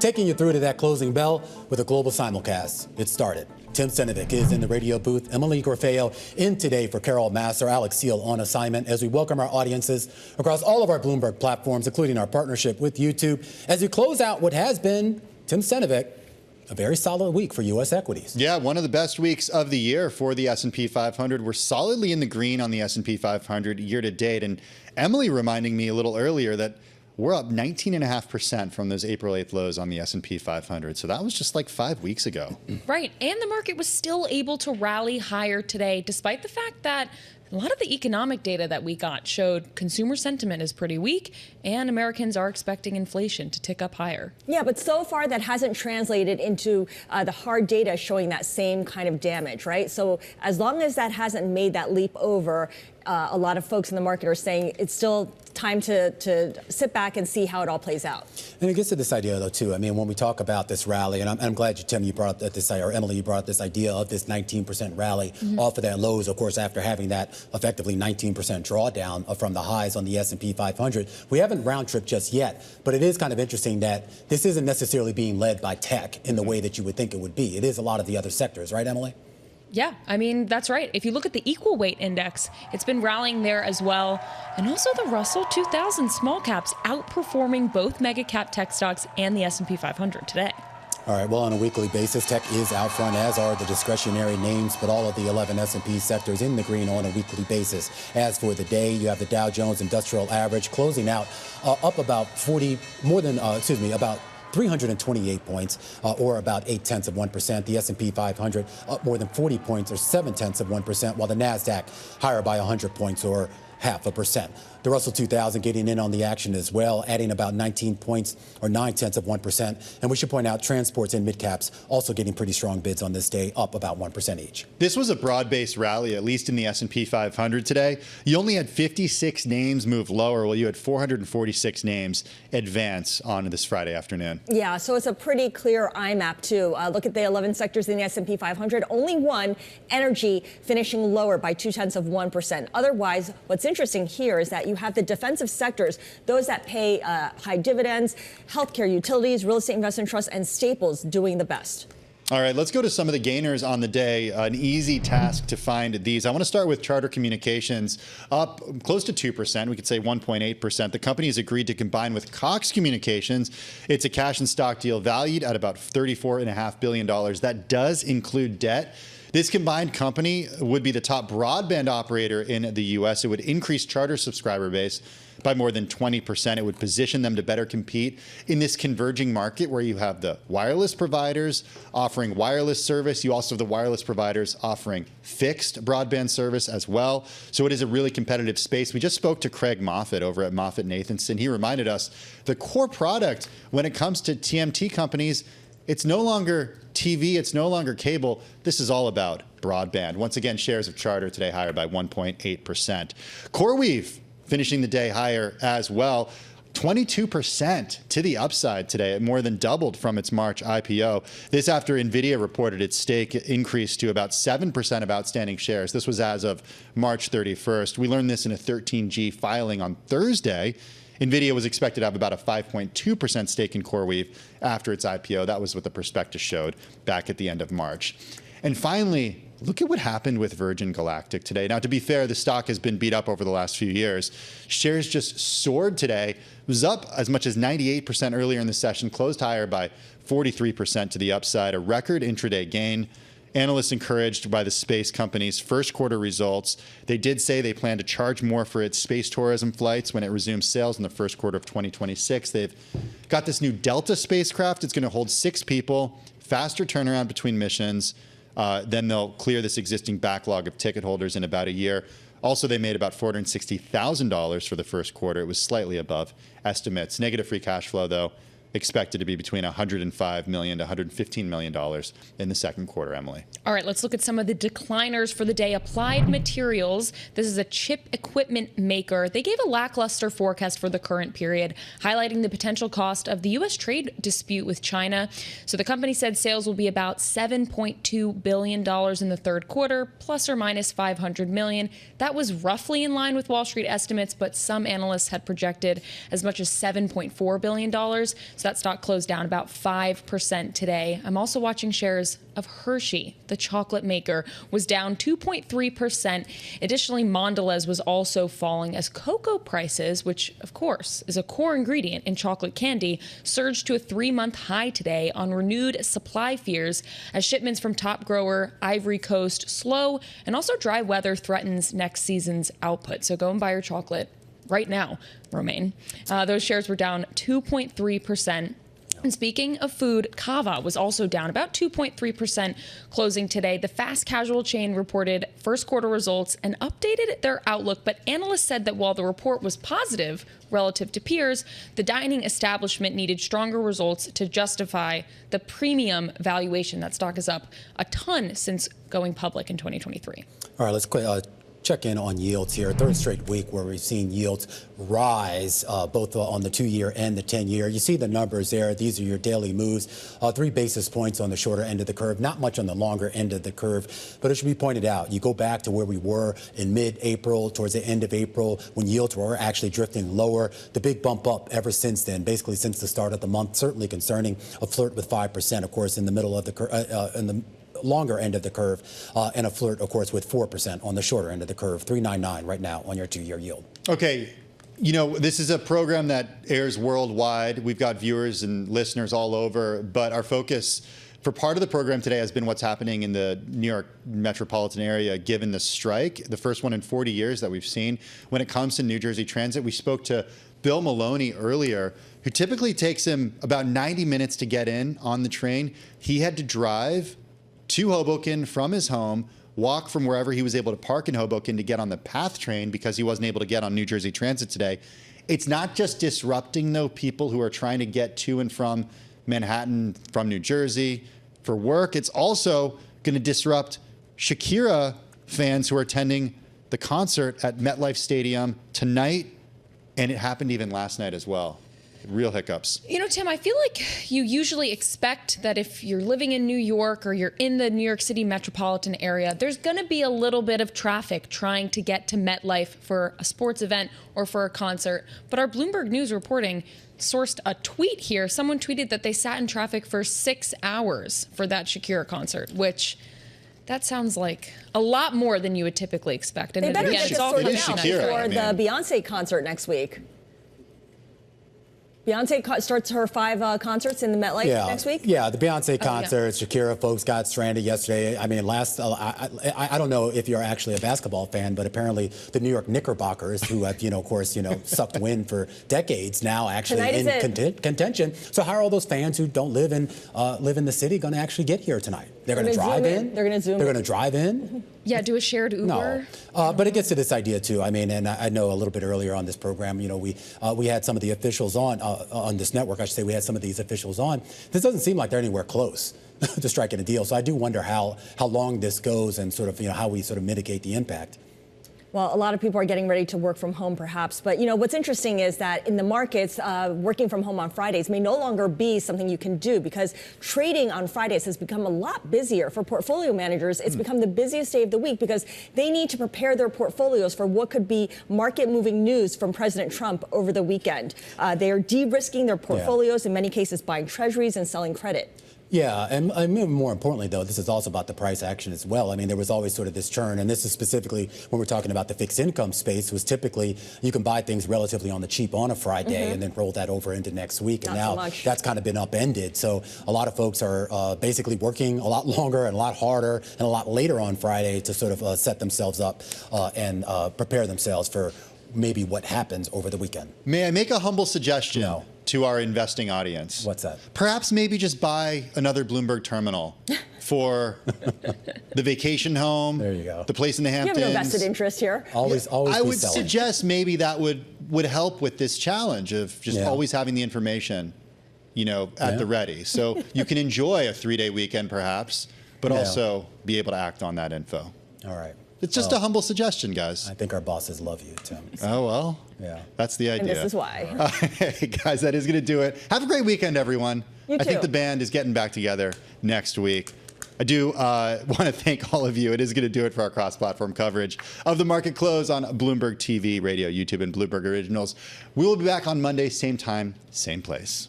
taking you through to that closing bell with a global simulcast. It started. Tim Stenovec is in the radio booth. Emily Gorfeo in today for Carol Massar, Alix Steel on assignment as we welcome our audiences across all of our Bloomberg platforms, including our partnership with YouTube, as we close out what has been, Tim Stenovec, a very solid week for U.S. equities. Yeah, one of the best weeks of the year for the S&P 500. We're solidly in the green on the S&P 500 year to date. And Emily reminding me a little earlier that we're up 19.5% from those April 8th lows on the S&P 500. So that was just like 5 weeks ago. Right. And the market was still able to rally higher today, despite the fact that a lot of the economic data that we got showed consumer sentiment is pretty weak and Americans are expecting inflation to tick up higher. Yeah, but so far that hasn't translated into the hard data showing that same kind of damage, right? So as long as that hasn't made that leap over, a lot of folks in the market are saying it's still time to sit back and see how it all plays out. And it gets to this idea, though, too. I mean, when we talk about this rally, and I'm glad Tim, you brought up this, or Emily, you brought up this idea of this 19% rally off of that lows, of course, after having that effectively 19% drawdown from the highs on the S&P 500. We haven't round tripped just yet, but it is kind of interesting that this isn't necessarily being led by tech in the way that you would think it would be. It is a lot of the other sectors, right, Emily? Yeah, I mean, that's right. If you look at the equal weight index, it's been rallying there as well. And also the Russell 2000 small caps outperforming both mega cap tech stocks and the S&P 500 today. All right, well, on a weekly basis, tech is out front, as are the discretionary names, but all of the 11 S&P sectors in the green on a weekly basis. As for the day, you have the Dow Jones Industrial Average closing out up about about 328 points, or about 0.8%. The S&P 500 up more than 40 points, or 0.7%, while the NASDAQ higher by 100 points, or 0.5%. The Russell 2000 getting in on the action as well, adding about 19 points, or 0.9%. And we should point out transports and mid-caps also getting pretty strong bids on this day, up about 1% each. This was a broad-based rally, at least in the S&P 500 today. You only had 56 names move lower, while you had 446 names advance on this Friday afternoon. Yeah, so it's a pretty clear IMAP, too. Look at the 11 sectors in the S&P 500. Only one, energy, finishing lower by 0.2%. Otherwise, what's interesting here is that you have the defensive sectors, those that pay high dividends, healthcare, utilities, real estate investment trusts, and staples doing the best. All right, let's go to some of the gainers on the day. An easy task to find these. I want to start with Charter Communications, up close to 2%. We could say 1.8%. The company has agreed to combine with Cox Communications. It's a cash and stock deal valued at about $34.5 billion. That does include debt. This combined company would be the top broadband operator in the U.S. It would increase Charter subscriber base by more than 20%. It would position them to better compete in this converging market where you have the wireless providers offering wireless service. You also have the wireless providers offering fixed broadband service as well. So it is a really competitive space. We just spoke to Craig Moffett over at MoffettNathanson. He reminded us the core product when it comes to TMT companies, it's no longer TV, it's no longer cable. This is all about broadband. Once again, shares of Charter today higher by 1.8%. CoreWeave finishing the day higher as well. 22% to the upside today. It more than doubled from its March IPO. This after NVIDIA reported its stake increased to about 7% of outstanding shares. This was as of March 31st. We learned this in a 13G filing on Thursday. NVIDIA was expected to have about a 5.2% stake in CoreWeave after its IPO. That was what the prospectus showed back at the end of March. And finally, look at what happened with Virgin Galactic today. Now, to be fair, the stock has been beat up over the last few years. Shares just soared today. It was up as much as 98% earlier in the session, closed higher by 43% to the upside, a record intraday gain. Analysts encouraged by the space company's first quarter results. They did say they plan to charge more for its space tourism flights when it resumes sales in the first quarter of 2026. They've got this new Delta spacecraft. It's going to hold 6 people, faster turnaround between missions. Then they'll clear this existing backlog of ticket holders in about a year. Also, they made about $460,000 for the first quarter. It was slightly above estimates. Negative free cash flow, though, expected to be between $105 million to $115 million in the second quarter, Emily. All right, let's look at some of the decliners for the day. Applied Materials, this is a chip equipment maker. They gave a lackluster forecast for the current period, highlighting the potential cost of the U.S. trade dispute with China. So the company said sales will be about $7.2 billion in the third quarter, plus or minus $500 million. That was roughly in line with Wall Street estimates, but some analysts had projected as much as $7.4 billion. So that stock closed down about 5% today. I'm also watching shares of Hershey, the chocolate maker, was down 2.3%. Additionally, Mondelez was also falling as cocoa prices, which of course is a core ingredient in chocolate candy, surged to a 3-month high today on renewed supply fears as shipments from top grower Ivory Coast slow, and also dry weather threatens next season's output. So go and buy your chocolate right now, Romaine. Those shares were down 2.3%. And speaking of food, Cava was also down about 2.3% closing today. The fast casual chain reported first quarter results and updated their outlook, but analysts said that while the report was positive relative to peers, the dining establishment needed stronger results to justify the premium valuation. That stock is up a ton since going public in 2023. All right, let's check in on yields here. Third straight week where we've seen yields rise, both on the 2-year and the 10-year. You see the numbers there. These are your daily moves. 3 basis points on the shorter end of the curve, not much on the longer end of the curve. But it should be pointed out, you go back to where we were in mid-April, towards the end of April, when yields were actually drifting lower. The big bump up ever since then, basically since the start of the month, certainly concerning. A flirt with 5%, of course, in the middle of the curve, in the longer end of the curve, and a flirt, of course, with 4% on the shorter end of the curve, 3.99 right now on your 2-year yield. Okay. You know, this is a program that airs worldwide. We've got viewers and listeners all over, but our focus for part of the program today has been what's happening in the New York metropolitan area, given the strike, the first one in 40 years that we've seen. When it comes to New Jersey Transit, we spoke to Bill Maloney earlier, who typically takes him about 90 minutes to get in on the train. He had to drive to Hoboken from his home, walk from wherever he was able to park in Hoboken to get on the PATH train because he wasn't able to get on New Jersey Transit today. It's not just disrupting, though, people who are trying to get to and from Manhattan from New Jersey for work. It's also going to disrupt Shakira fans who are attending the concert at MetLife Stadium tonight, and it happened even last night as well. Real hiccups. You know, Tim, I feel like you usually expect that if you're living in New York or you're in the New York City metropolitan area, there's going to be a little bit of traffic trying to get to MetLife for a sports event or for a concert. But our Bloomberg News reporting sourced a tweet here. Someone tweeted that they sat in traffic for 6 hours for that Shakira concert, which that sounds like a lot more than you would typically expect. And they better get this sorted out Shakira, for the Beyonce concert next week. Beyonce starts her 5 concerts in the MetLife next week? Yeah, the Beyonce concerts, Shakira folks got stranded yesterday. I mean, I don't know if you're actually a basketball fan, but apparently the New York Knickerbockers, who have, of course, sucked wind for decades now, actually in contention. So how are all those fans who don't live in the city going to actually get here tonight? They're going to drive in? They're going to zoom in? They're going to drive in? Yeah, do a shared Uber. No, but it gets to this idea too. I mean, and I know a little bit earlier on this program, we had some of the officials on this network. I should say we had some of these officials on. This doesn't seem like they're anywhere close to striking a deal. So I do wonder how long this goes and sort of how we sort of mitigate the impact. Well, a lot of people are getting ready to work from home, perhaps. But, what's interesting is that in the markets, working from home on Fridays may no longer be something you can do because trading on Fridays has become a lot busier. For portfolio managers, it's become the busiest day of the week because they need to prepare their portfolios for what could be market-moving news from President Trump over the weekend. They are de-risking their portfolios, in many cases buying treasuries and selling credit. Yeah, and more importantly, though, this is also about the price action as well. I mean, there was always sort of this churn, and this is specifically when we're talking about the fixed income space, was typically you can buy things relatively on the cheap on a Friday and then roll that over into next week. And now that's kind of been upended. So a lot of folks are basically working a lot longer and a lot harder and a lot later on Friday to sort of set themselves up and prepare themselves for maybe what happens over the weekend. May I make a humble suggestion to our investing audience? What's that? Perhaps maybe just buy another Bloomberg terminal for the vacation home. There you go. The place in the Hamptons. You have no vested interest here. Always I would selling. suggest maybe that would help with this challenge of just always having the information, at the ready. So you can enjoy a 3-day weekend perhaps, but also be able to act on that info. All right. It's just a humble suggestion, guys. I think our bosses love you, Tim. Oh, well. Yeah. That's the idea. And this is why. Hey, guys, that is going to do it. Have a great weekend, everyone. You too. I think the band is getting back together next week. I do want to thank all of you. It is going to do it for our cross-platform coverage of the market close on Bloomberg TV, Radio, YouTube, and Bloomberg Originals. We will be back on Monday, same time, same place.